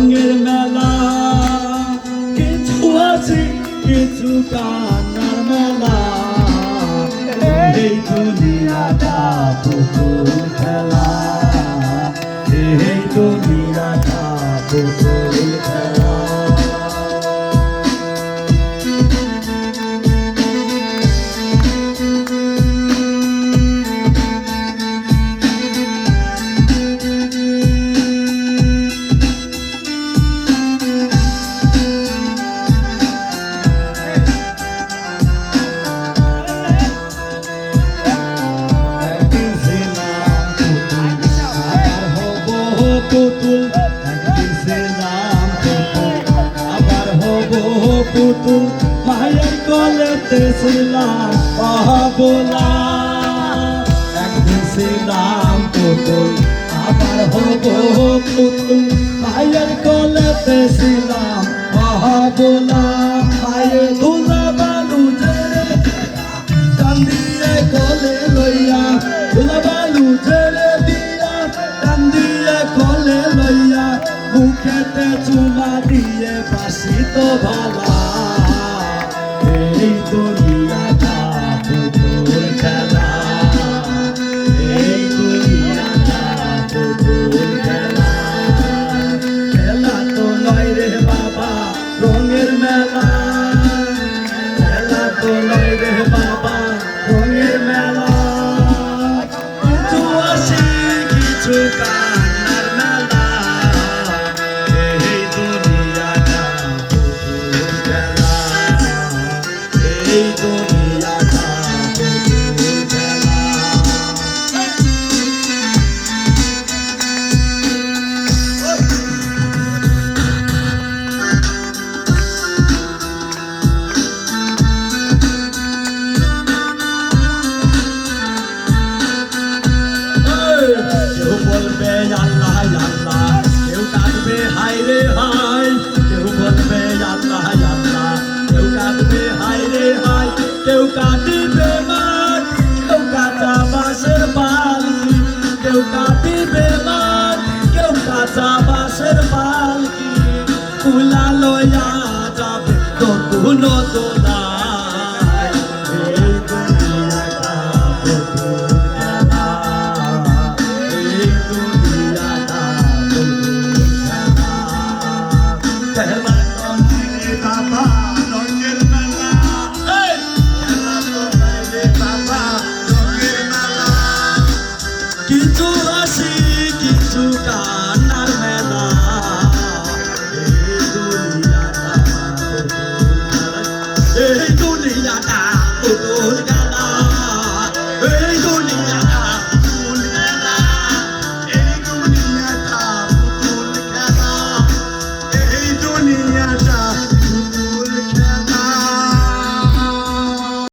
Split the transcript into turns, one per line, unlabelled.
রঙের মেলা, কিছু হাসি কিছু কান্নার মেলা। এই দুনিয়াটা পুতুল খেলা, এই দুনিয়াটা পুতুল খেলা। পুতুল একদিন ছিলাম পুতুল, আবার হব পুতুল। মায়ের কোলেতে ছিলাম অবলা, একদিন ছিলাম পুতুল, আবার হব পুতুল। মায়ের কোলেতে ছিলাম অবলা। মায়ের ধুলা বালু ঝেড়ে টান দিয়ে কোলে লইয়া, ধুলা বালু ঝেড়ে দিয়া টান দিয়ে কোলে লইয়া, মুখেতে চুমা দিয়ে বাসি তো ভালা। এই দুনিয়াটা পুতুল খেলা, এই দুনিয়াটা পুতুল খেলা। খেলা তো নয় রে বাবা রঙের মেলা, খেলা তো নয় রে বাবা রঙের মেলা। কিছু হাসি কিছু কান্নার মেলা, এই দুনিয়াটা পুতুল খেলা, এই দুনিয়াটা পুতুল খেলা। কেউ বলবে আল্লাহ আল্লাহ, কেউ কাঁদবে হায় রে হায়। কেউ বলবে আল্লাহ আল্লাহ, কেউ কাঁদবে হায় রে হায়। কেউ কাঁদিবে মাঠ, কেউ কাঁচা বাঁশের পালকি। কেউ কাঁদিবে মাঠ, কেউ কাঁচা বাঁশের পালকি। কুলা লইয়া যাবে নতুন দোলা। কিছু হাসি কিছু কান্নার মেলা, এই দুনিয়াটা পুতুল খেলা, এই দুনিয়াটা পুতুল খেলা।